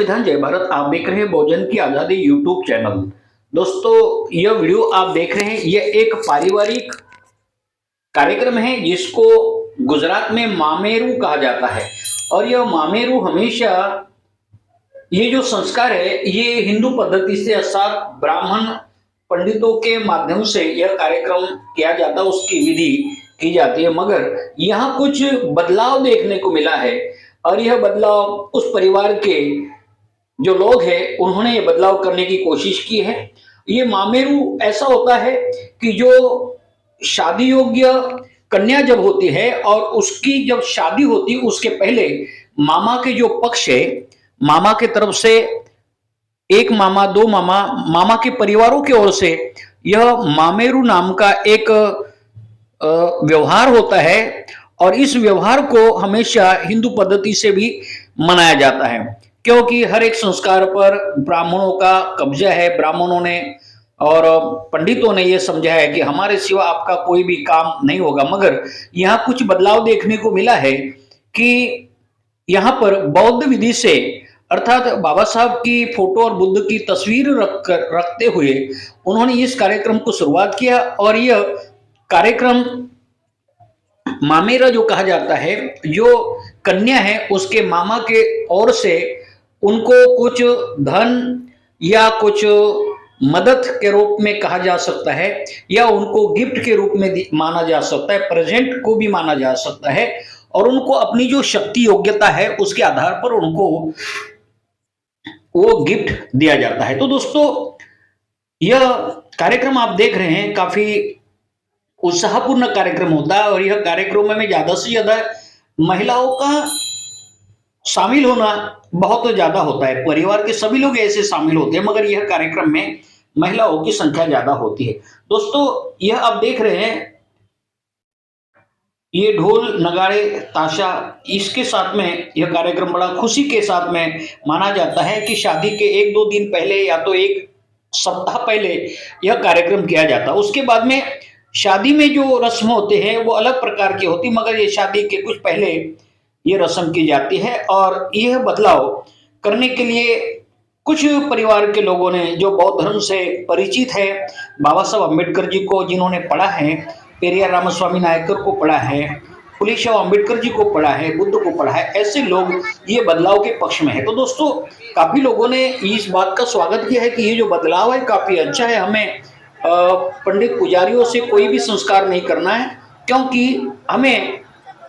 संविधान जय भारत। आप देख रहे हैं बहुजन की आजादी यूट्यूब चैनल। दोस्तों, यह वीडियो आप देख रहे हैं, यह एक पारिवारिक कार्यक्रम है जिसको गुजरात में मामेरू कहा जाता है। और यह मामेरू हमेशा, ये जो संस्कार है ये हिंदू पद्धति से अर्थात ब्राह्मण पंडितों के माध्यम से यह कार्यक्रम किया जाता है, उसकी विधि की जाती है। मगर यहाँ कुछ बदलाव देखने को मिला है और यह बदलाव उस परिवार के जो लोग हैं उन्होंने ये बदलाव करने की कोशिश की है। ये मामेरू ऐसा होता है कि जो शादी योग्य कन्या जब होती है और उसकी जब शादी होती है उसके पहले मामा के जो पक्ष है, मामा के तरफ से एक मामा, दो मामा, मामा के परिवारों की ओर से यह मामेरू नाम का एक व्यवहार होता है। और इस व्यवहार को हमेशा हिंदू पद्धति से भी मनाया जाता है, क्योंकि हर एक संस्कार पर ब्राह्मणों का कब्जा है। ब्राह्मणों ने और पंडितों ने यह समझा है कि हमारे सिवा आपका कोई भी काम नहीं होगा। मगर यहाँ कुछ बदलाव देखने को मिला है कि यहाँ पर बौद्ध विधि से अर्थात बाबा साहब की फोटो और बुद्ध की तस्वीर रखते हुए उन्होंने इस कार्यक्रम को शुरुआत किया। और यह कार्यक्रम मामेरा जो कहा जाता है, जो कन्या है उसके मामा के ओर से उनको कुछ धन या कुछ मदद के रूप में कहा जा सकता है, या उनको गिफ्ट के रूप में माना जा सकता है, प्रेजेंट को भी माना जा सकता है। और उनको अपनी जो शक्ति योग्यता है उसके आधार पर उनको वो गिफ्ट दिया जाता है। तो दोस्तों, यह कार्यक्रम आप देख रहे हैं काफी उत्साहपूर्ण कार्यक्रम होता है और यह कार्यक्रम में ज्यादा से ज्यादा महिलाओं का शामिल होना बहुत ज्यादा होता है। परिवार के सभी लोग ऐसे शामिल होते हैं, मगर यह कार्यक्रम में महिलाओं की संख्या ज्यादा होती है। दोस्तों, यह आप देख रहे हैं, ये ढोल नगाड़े ताशा, इसके साथ में यह कार्यक्रम बड़ा खुशी के साथ में माना जाता है कि शादी के एक दो दिन पहले या तो एक सप्ताह पहले यह कार्यक्रम किया जाता है। उसके बाद में शादी में जो रस्म होते हैं वो अलग प्रकार की होती, मगर ये शादी के कुछ पहले ये रस्म की जाती है। और यह बदलाव करने के लिए कुछ परिवार के लोगों ने, जो बौद्ध धर्म से परिचित है, बाबा साहब अम्बेडकर जी को जिन्होंने पढ़ा है, पेरियार रामास्वामी नायकर को पढ़ा है, फुले शाह अम्बेडकर जी को पढ़ा है, बुद्ध को पढ़ा है, ऐसे लोग ये बदलाव के पक्ष में है। तो दोस्तों, काफी लोगों ने इस बात का स्वागत किया है कि ये जो बदलाव है काफी अच्छा है। हमें पंडित पुजारियों से कोई भी संस्कार नहीं करना है, क्योंकि हमें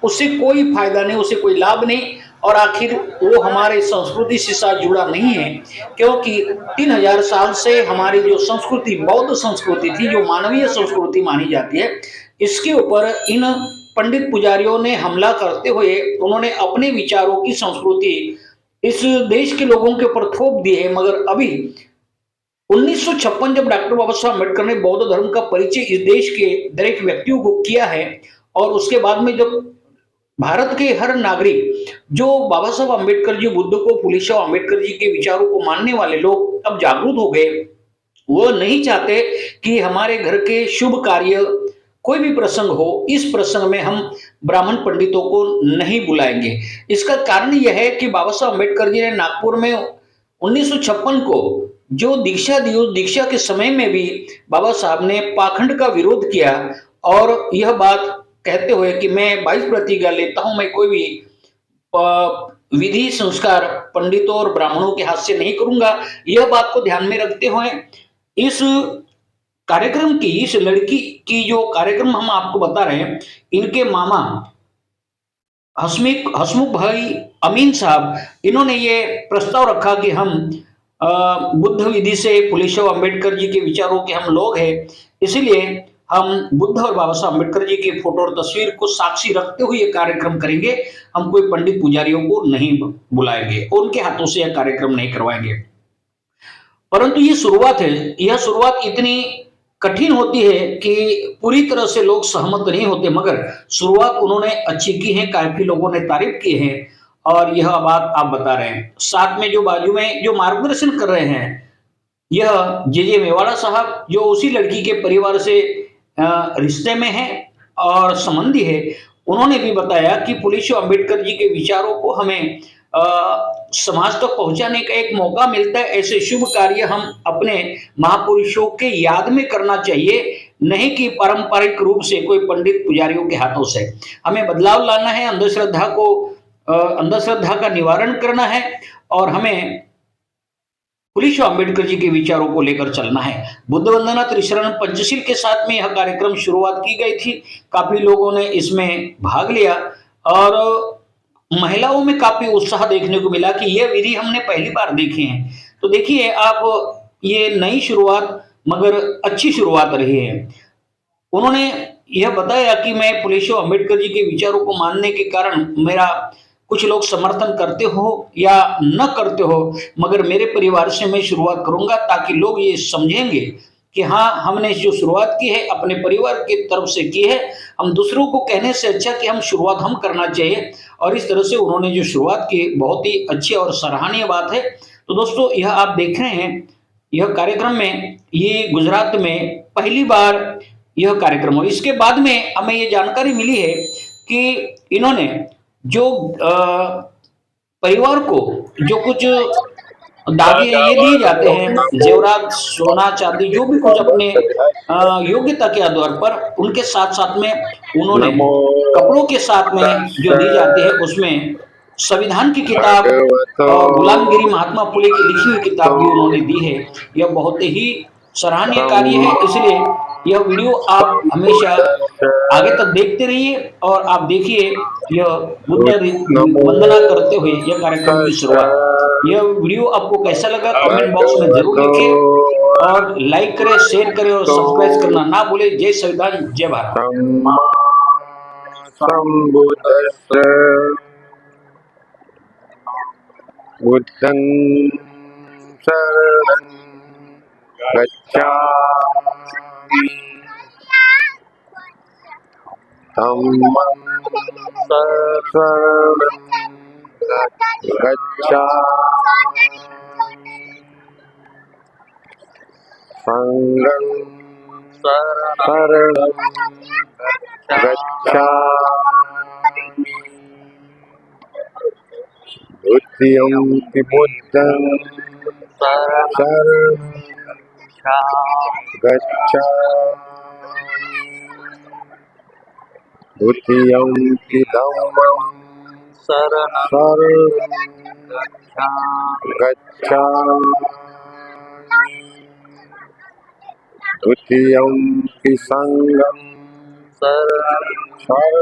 उससे कोई फायदा नहीं, उससे कोई लाभ नहीं, और आखिर वो हमारे संस्कृति से साथ जुड़ा नहीं है। क्योंकि 3000 साल से हमारी जो संस्कृति बौद्ध संस्कृति थी, जो मानवीय संस्कृति मानी जाती है, इसके ऊपर इन पंडित पुजारियों ने हमला करते हुए उन्होंने अपने विचारों की संस्कृति इस देश के लोगों के ऊपर थोप दी है। मगर अभी 1956 जब डॉक्टर बाबा साहब अम्बेडकर ने बौद्ध धर्म का परिचय इस देश के दरेक व्यक्तियों को किया है, और उसके बाद में जब भारत के हर नागरिक जो बाबा साहब अम्बेडकर जी, बुद्ध को, फुले शाह अम्बेडकर जी के विचारों को मानने वाले लोग अब जागरूक हो गए। वो नहीं चाहते कि हमारे घर के शुभ कार्य, कोई भी प्रसंग हो, इस प्रसंग में हम ब्राह्मण पंडितों को नहीं बुलाएंगे। इसका कारण यह है कि बाबा साहब अम्बेडकर जी ने नागपुर में 1956 को जो दीक्षा दी, उस दीक्षा के समय में भी बाबा साहब ने पाखंड का विरोध किया और यह बात कहते हुए कि मैं 22 प्रतिज्ञा लेता हूं, मैं कोई भी विधि संस्कार पंडितों और ब्राह्मणों के हाथ से नहीं करूंगा। यह बात को ध्यान में रखते हुए इस कार्यक्रम की, इस लड़की की जो कार्यक्रम हम आपको बता रहे हैं, इनके मामा हसमुख भाई अमीन साहब, इन्होंने ये प्रस्ताव रखा कि हम बुद्ध विधि से, फुले शाह अम्बेडकर जी के विचारों के हम लोग हैं, इसलिए हम बुद्ध और बाबा साहब अम्बेडकर जी की फोटो और तस्वीर को साक्षी रखते हुए ये कार्यक्रम करेंगे। हम कोई पंडित पुजारियों को नहीं बुलाएंगे, उनके हाथों से यह कार्यक्रम नहीं करवाएंगे। परंतु ये शुरुआत है, यह शुरुआत इतनी कठिन होती है कि पूरी तरह से लोग सहमत नहीं होते, मगर शुरुआत उन्होंने अच्छी की है, काफी लोगों ने तारीफ की है और यह बात आप बता रहे हैं। साथ में जो बाजू में जो मार्गदर्शन कर रहे हैं, यह जे मेवाड़ा साहब, जो उसी लड़की के परिवार से रिश्ते में है और संबंधी है, उन्होंने भी बताया कि फुले शाह अम्बेडकर जी के विचारों को हमें समाज तक पहुंचाने का एक मौका मिलता है। ऐसे शुभ कार्य हम अपने महापुरुषों के याद में करना चाहिए, नहीं कि पारंपरिक रूप से कोई पंडित पुजारियों के हाथों से। हमें बदलाव लाना है, अंधश्रद्धा का निवारण करना है और हमें पुलिस अम्बेडकर जी के विचारों को लेकर चलना है। बुद्ध वंदना त्रिशरण पंचशील के साथ में यह कार्यक्रम शुरुआत की गई थी। काफी लोगों ने इसमें भाग लिया और महिलाओं में काफी उत्साह देखने को मिला कि यह विधि हमने पहली बार देखी है। तो देखिए आप, ये नई शुरुआत मगर अच्छी शुरुआत रही है। उन्होंने यह बताया कि मैं पुलेशो अम्बेडकर जी के विचारों को मानने के कारण मेरा कुछ लोग समर्थन करते हो या न करते हो, मगर मेरे परिवार से मैं शुरुआत करूंगा ताकि लोग ये समझेंगे कि हाँ, हमने जो शुरुआत की है अपने परिवार की तरफ से की है। हम दूसरों को कहने से अच्छा कि हम शुरुआत हम करना चाहिए। और इस तरह से उन्होंने जो शुरुआत की बहुत ही अच्छी और सराहनीय बात है। तो दोस्तों, यह आप देख रहे हैं, यह कार्यक्रम में ये गुजरात में पहली बार यह कार्यक्रम हो। इसके बाद में हमें ये जानकारी मिली है कि इन्होंने जो परिवार को जो कुछ दागे ये दिए जाते हैं, जेवरात, सोना चांदी, जो भी कुछ अपने योग्यता के आधार पर, उनके साथ साथ में उन्होंने कपड़ों के साथ में जो दी जाती है उसमें संविधान की किताब और गुलामगिरी महात्मा फुले की लिखी हुई किताब भी उन्होंने दी है। यह बहुत ही सराहनीय कार्य है। इसलिए यह वीडियो आप हमेशा आगे तक देखते रहिए और आप देखिए यह बुद्ध वंदना करते हुए यह कार्यक्रम की शुरुआत। यह वीडियो आपको कैसा लगा कमेंट बॉक्स में जरूर लिखें और लाइक करें, शेयर करें और सब्सक्राइब करना ना भूलें। जय संविधान, जय भारत। बुद्धं शरणं गच्छामि, धम्मं शरणं गच्छामि, संघं शरणं गच्छामि, द्वितीयं बुद्धं शरणं गच्छामि, द्वितीयं धम्मं शरणं गच्छामि, द्वितीयं संघं शरणं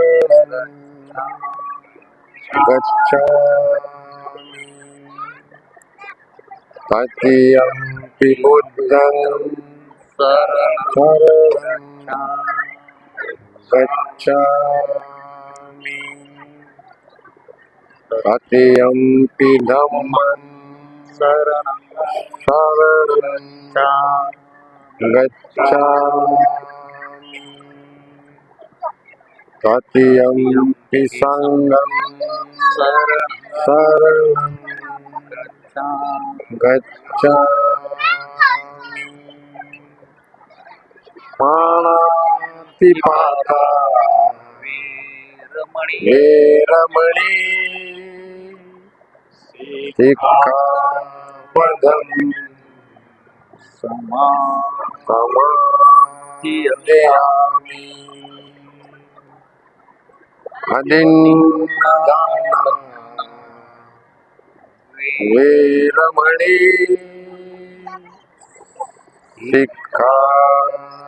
गच्छामि, तृतीयं बुद्धं शरणं गच्छामि, तृतीयं धम्मं शरणं गच्छामि, तृतीयं संघं शरणं गच्छामि, पाणातिपाता वेरमणि सिक्खापदं समादयामि, अदिन्नदाना वेरमणि सिक्खापदं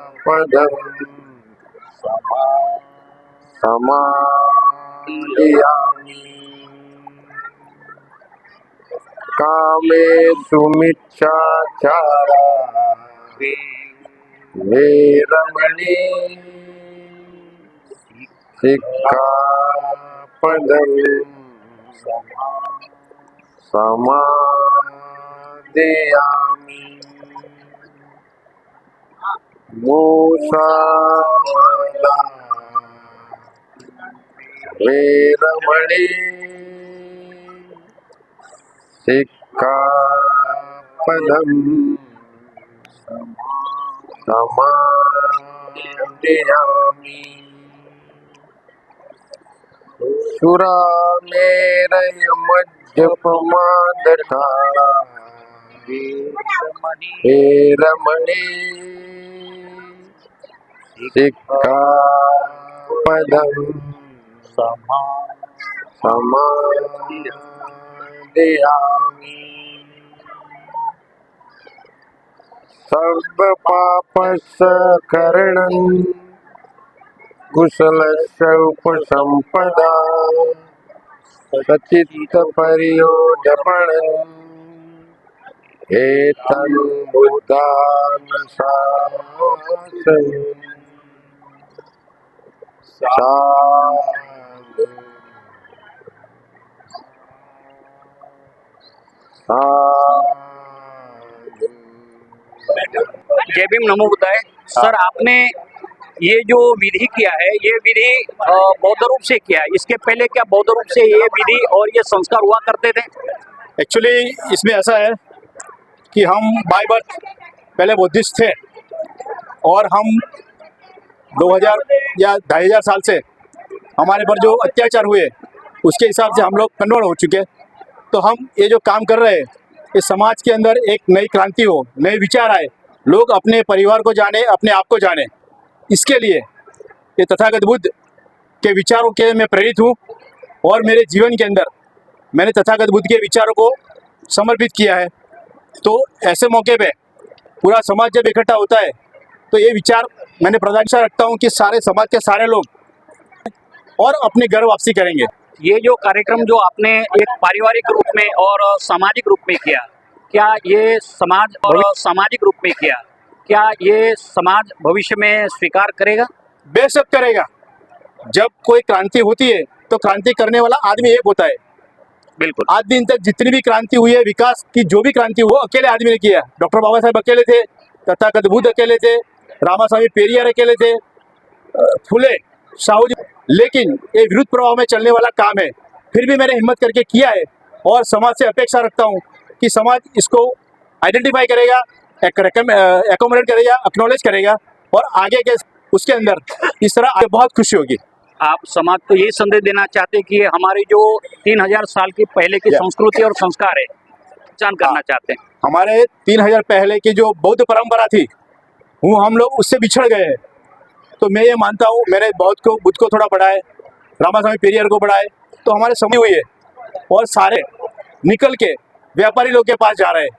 समादयामि, कामेषु मिच्छाचारा वेरमणि सिक्खापदं समादयामि, मुसावादा वेरमणि सिक्खापदं समादयामि, सुरा मेरय मध्यपमादठाणा हे रमणी सिक्खापदं समादयामि सर्वपापस्खरणं कुशलस्य उपसम्पदा सचित्तपर्योदपणम् एतं बुद्धानुशासनम् साधु साधु। जय भीम, नमो बुद्धाय। सर, आपने ये जो विधि किया है, ये विधि बौद्ध रूप से किया है। इसके पहले क्या बौद्ध रूप से ये विधि और ये संस्कार हुआ करते थे? एक्चुअली इसमें ऐसा है कि हम बाय बर्थ पहले बुद्धिस्ट थे और हम 2000 या 2500 साल से हमारे पर जो अत्याचार हुए उसके हिसाब से हम लोग कन्वर्ट हो चुके। तो हम ये जो काम कर रहे हैं, इस समाज के अंदर एक नई क्रांति हो, नए विचार आए, लोग अपने परिवार को जाने, अपने आप को जाने, इसके लिए ये तथागत बुद्ध के विचारों के मैं प्रेरित हूँ और मेरे जीवन के अंदर मैंने तथागत बुद्ध के विचारों को समर्पित किया है। तो ऐसे मौके पे पूरा समाज जब इकट्ठा होता है तो ये विचार मैंने प्रधानता रखता हूँ कि सारे समाज के सारे लोग और अपने घर वापसी करेंगे। ये जो कार्यक्रम जो आपने एक पारिवारिक रूप में और सामाजिक रूप में किया, क्या ये समाज और सामाजिक रूप में किया, क्या ये समाज भविष्य में स्वीकार करेगा? बेशक करेगा। जब कोई क्रांति होती है तो क्रांति करने वाला आदमी एक होता है। बिल्कुल। आज दिन तक जितनी भी क्रांति हुई है, विकास की जो भी क्रांति वो अकेले आदमी ने किया। डॉक्टर बाबा साहेब अकेले थे, तथागत बुद्ध अकेले थे, रामास्वामी पेरियार अकेले थे, फुले, साहू जी, लेकिन ये विरुद्ध प्रभाव में चलने वाला काम है। फिर भी मैंने हिम्मत करके किया है और समाज से अपेक्षा रखता हूँ कि समाज इसको आइडेंटिफाई करेगा, एकोमोडेट करेगा, एक्नॉलेज करेगा और आगे के उसके अंदर इस तरह आगे बहुत खुशी होगी। आप समाज को यही संदेश देना चाहते हैं कि ये हमारी जो 3000 साल की पहले की संस्कृति और संस्कार है, पहचान करना चाहते हैं। हमारे 3000 पहले की जो बौद्ध परंपरा थी वो हम लोग उससे बिछड़ गए हैं। तो मैं ये मानता हूँ, मैंने बुद्ध को थोड़ा पढ़ा है, रामास्वामी पेरियार को पढ़ा है, तो हमारे समझ हुई है और सारे निकल के व्यापारी लोग के पास जा रहे हैं।